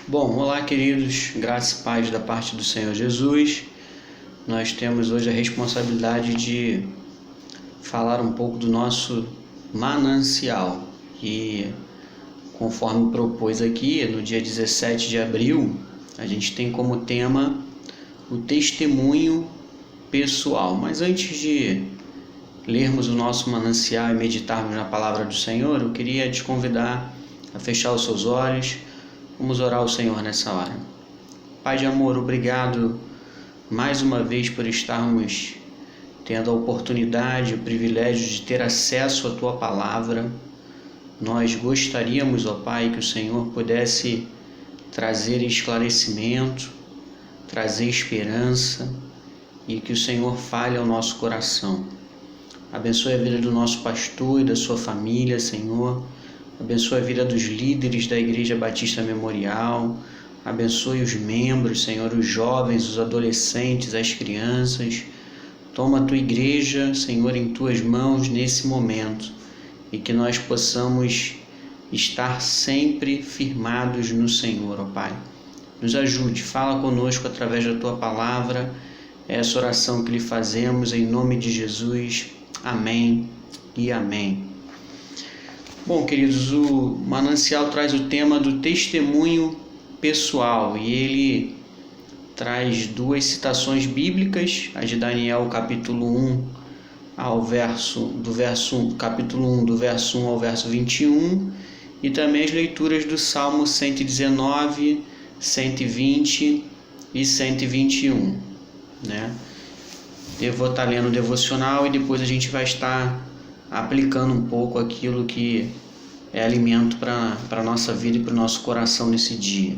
Bom, olá queridos, graça e paz da parte do Senhor Jesus. Nós temos hoje a responsabilidade de falar um pouco do nosso manancial, que conforme propôs aqui, no dia 17 de abril, a gente tem como tema o testemunho pessoal. Mas antes de lermos o nosso manancial e meditarmos na palavra do Senhor, eu queria te convidar a fechar os seus olhos. Vamos orar ao Senhor nessa hora. Pai de amor, obrigado mais uma vez por estarmos tendo a oportunidade, o privilégio de ter acesso à Tua palavra. Nós gostaríamos, ó Pai, que o Senhor pudesse trazer esclarecimento, trazer esperança e que o Senhor fale ao nosso coração. Abençoe a vida do nosso pastor e da sua família, Senhor. Abençoe a vida dos líderes da Igreja Batista Memorial. Abençoe os membros, Senhor, os jovens, os adolescentes, as crianças. Toma a Tua Igreja, Senhor, em Tuas mãos nesse momento e que nós possamos estar sempre firmados no Senhor, ó Pai. Nos ajude, fala conosco através da Tua palavra. É essa oração que lhe fazemos em nome de Jesus. Amém e amém. Bom, queridos, o manancial traz o tema do testemunho pessoal e ele traz duas citações bíblicas, a de Daniel capítulo 1 capítulo 1 do verso 1 ao verso 21 e também as leituras do Salmo 119, 120 e 121, né? Eu vou estar lendo o devocional e depois a gente vai estar aplicando um pouco aquilo que é alimento para a nossa vida e para o nosso coração nesse dia.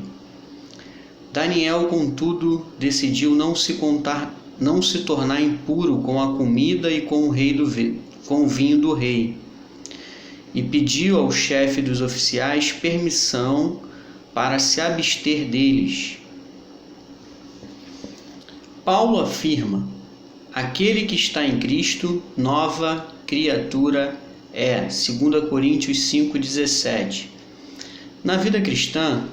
Daniel, contudo, decidiu não se tornar impuro com a comida e com o vinho do rei, e pediu ao chefe dos oficiais permissão para se abster deles. Paulo afirma: aquele que está em Cristo, nova criatura é. 2 Coríntios 5,17. Na vida cristã,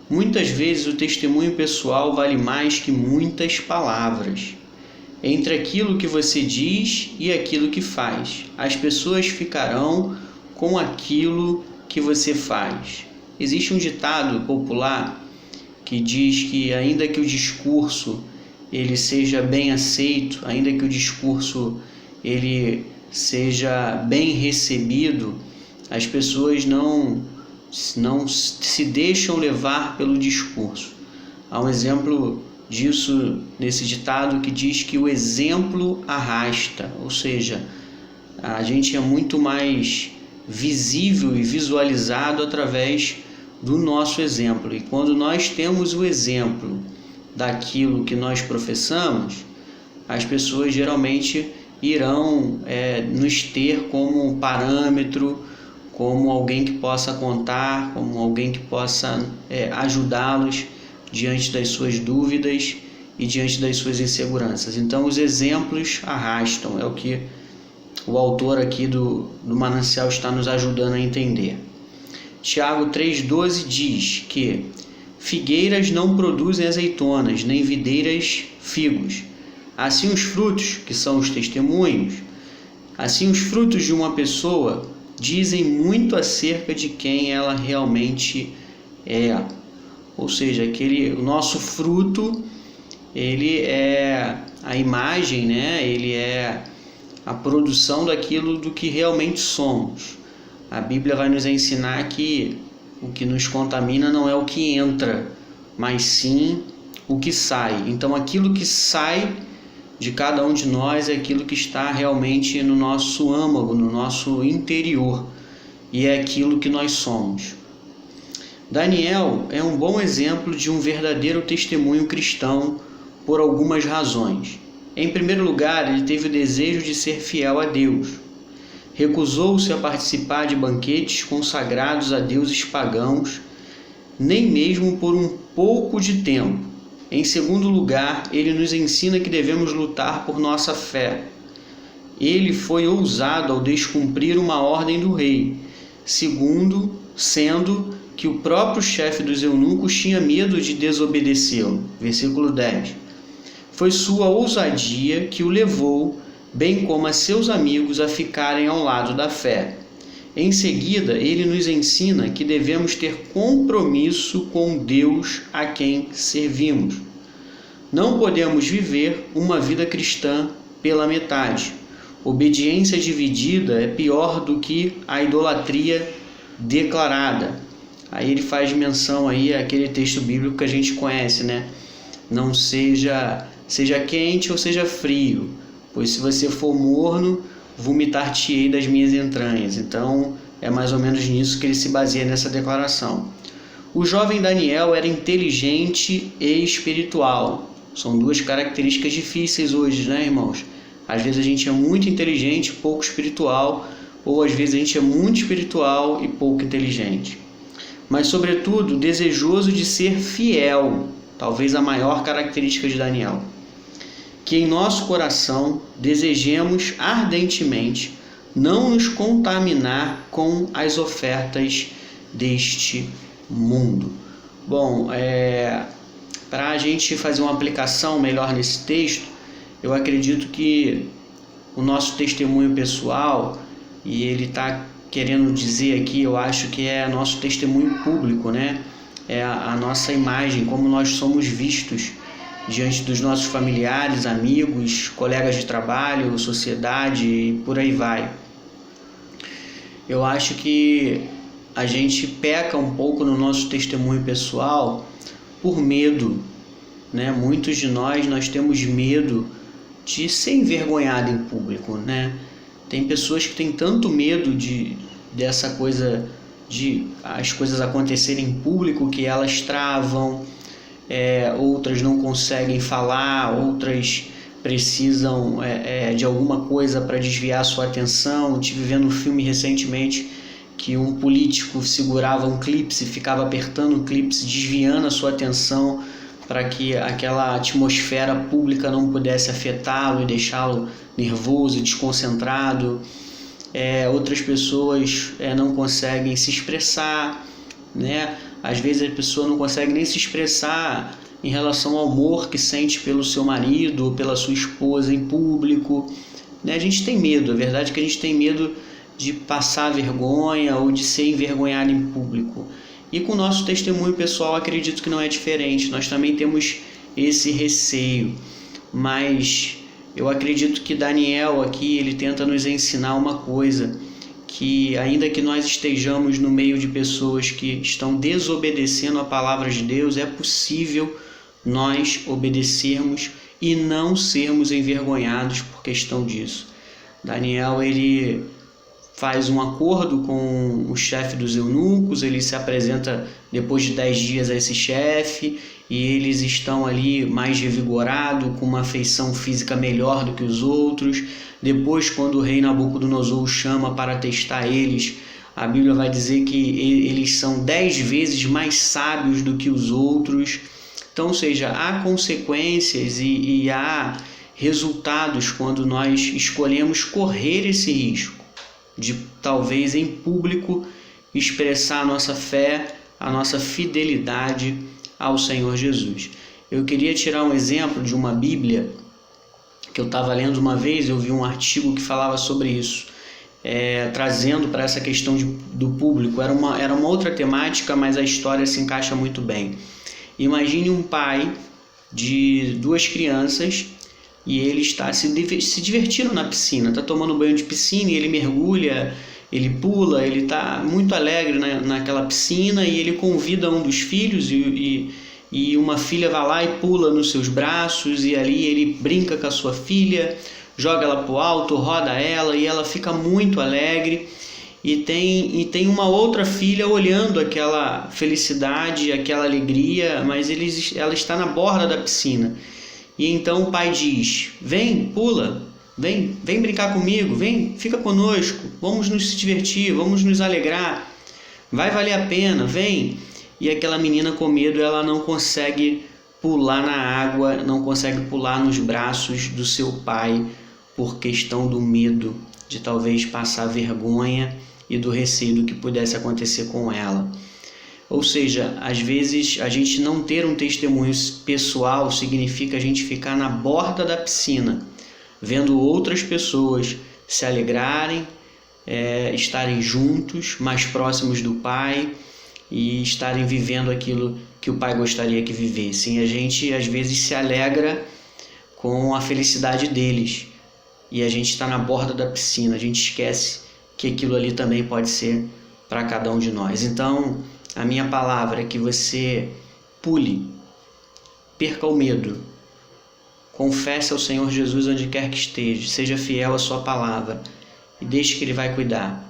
muitas vezes o testemunho pessoal vale mais que muitas palavras. Entre aquilo que você diz e aquilo que faz, as pessoas ficarão com aquilo que você faz. Existe um ditado popular que diz que ainda que o discurso ele seja bem aceito, ainda que o discurso ele seja bem recebido, as pessoas não se deixam levar pelo discurso. Há um exemplo disso nesse ditado que diz que o exemplo arrasta, ou seja, a gente é muito mais visível e visualizado através do nosso exemplo. E quando nós temos o exemplo daquilo que nós professamos, as pessoas geralmente irão nos ter como um parâmetro, como alguém que possa contar, como alguém que possa ajudá-los diante das suas dúvidas e diante das suas inseguranças. Então, os exemplos arrastam, é o que o autor aqui do manancial está nos ajudando a entender. Tiago 3,12 diz que figueiras não produzem azeitonas, nem videiras figos. Assim os frutos, que são os testemunhos, assim os frutos de uma pessoa dizem muito acerca de quem ela realmente é. Ou seja, o nosso fruto, ele é a imagem, né? Ele é a produção daquilo do que realmente somos. A Bíblia vai nos ensinar que o que nos contamina não é o que entra, mas sim o que sai. Então, aquilo que sai de cada um de nós é aquilo que está realmente no nosso âmago, no nosso interior, e é aquilo que nós somos. Daniel é um bom exemplo de um verdadeiro testemunho cristão por algumas razões. Em primeiro lugar, ele teve o desejo de ser fiel a Deus. Recusou-se a participar de banquetes consagrados a deuses pagãos, nem mesmo por um pouco de tempo. Em segundo lugar, ele nos ensina que devemos lutar por nossa fé. Ele foi ousado ao descumprir uma ordem do rei, sendo que o próprio chefe dos eunucos tinha medo de desobedecê-lo. Versículo 10. Foi sua ousadia que o levou, bem como a seus amigos, a ficarem ao lado da fé. Em seguida, ele nos ensina que devemos ter compromisso com Deus a quem servimos. Não podemos viver uma vida cristã pela metade. Obediência dividida é pior do que a idolatria declarada. Aí ele faz menção aí àquele texto bíblico que a gente conhece, né? Não seja quente ou seja frio, pois se você for morno, vomitar-te-ei das minhas entranhas. Então, é mais ou menos nisso que ele se baseia nessa declaração. O jovem Daniel era inteligente e espiritual. São duas características difíceis hoje, né, irmãos? Às vezes a gente é muito inteligente, pouco espiritual, ou às vezes a gente é muito espiritual e pouco inteligente. Mas, sobretudo, desejoso de ser fiel, talvez a maior característica de Daniel. Que em nosso coração desejemos ardentemente não nos contaminar com as ofertas deste mundo. Bom, para a gente fazer uma aplicação melhor nesse texto, eu acredito que o nosso testemunho pessoal, e ele está querendo dizer aqui, eu acho que é nosso testemunho público, né? É a nossa imagem, como nós somos vistos diante dos nossos familiares, amigos, colegas de trabalho, sociedade e por aí vai. Eu acho que a gente peca um pouco no nosso testemunho pessoal por medo, né? Muitos de nós temos medo de ser envergonhado em público, né? Tem pessoas que têm tanto medo dessa coisa de as coisas acontecerem em público que elas travam, outras não conseguem falar, outras precisam de alguma coisa para desviar a sua atenção. Eu estive vendo um filme recentemente que um político segurava um clipe, ficava apertando o clipe, desviando a sua atenção para que aquela atmosfera pública não pudesse afetá-lo e deixá-lo nervoso e desconcentrado. Outras pessoas não conseguem se expressar, né? Às vezes a pessoa não consegue nem se expressar em relação ao amor que sente pelo seu marido ou pela sua esposa em público, né? A gente tem medo, a verdade é que a gente tem medo de passar vergonha ou de ser envergonhado em público. E com o nosso testemunho pessoal, acredito que não é diferente. Nós também temos esse receio, mas eu acredito que Daniel aqui, ele tenta nos ensinar uma coisa, que ainda que nós estejamos no meio de pessoas que estão desobedecendo a palavra de Deus, é possível nós obedecermos e não sermos envergonhados por questão disso. Daniel, ele faz um acordo com o chefe dos eunucos, ele se apresenta depois de 10 dias a esse chefe, e eles estão ali mais revigorados, com uma feição física melhor do que os outros. Depois, quando o rei Nabucodonosor os chama para testar eles, a Bíblia vai dizer que eles são 10 vezes mais sábios do que os outros. Então, ou seja, há consequências e há resultados quando nós escolhemos correr esse risco de talvez em público expressar a nossa fé, a nossa fidelidade ao Senhor Jesus. Eu queria tirar um exemplo de uma Bíblia que eu estava lendo uma vez. Eu vi um artigo que falava sobre isso, trazendo para essa questão do público. Era uma outra temática, mas a história se encaixa muito bem. Imagine um pai de 2 crianças e ele está se divertindo na piscina, está tomando banho de piscina e ele mergulha, ele pula, ele está muito alegre naquela piscina, e ele convida um dos filhos e uma filha vai lá e pula nos seus braços, e ali ele brinca com a sua filha, joga ela para o alto, roda ela e ela fica muito alegre. E tem uma outra filha olhando aquela felicidade, aquela alegria, mas ela está na borda da piscina. E então o pai diz: vem, pula, vem brincar comigo, vem, fica conosco, vamos nos divertir, vamos nos alegrar, vai valer a pena, vem. E aquela menina, com medo, ela não consegue pular na água, não consegue pular nos braços do seu pai, por questão do medo de talvez passar vergonha e do receio do que pudesse acontecer com ela. Ou seja, às vezes a gente não ter um testemunho pessoal significa a gente ficar na borda da piscina, vendo outras pessoas se alegrarem, estarem juntos, mais próximos do Pai e estarem vivendo aquilo que o Pai gostaria que vivessem. A gente às vezes se alegra com a felicidade deles e a gente está na borda da piscina, a gente esquece que aquilo ali também pode ser para cada um de nós. Então, a minha palavra é que você pule, perca o medo, confesse ao Senhor Jesus onde quer que esteja, seja fiel à sua palavra e deixe que Ele vai cuidar.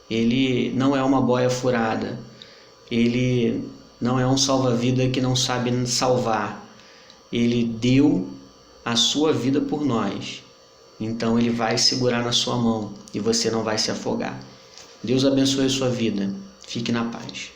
Ele não é uma boia furada, Ele não é um salva-vida que não sabe salvar. Ele deu a sua vida por nós, então Ele vai segurar na sua mão e você não vai se afogar. Deus abençoe a sua vida. Fique na paz.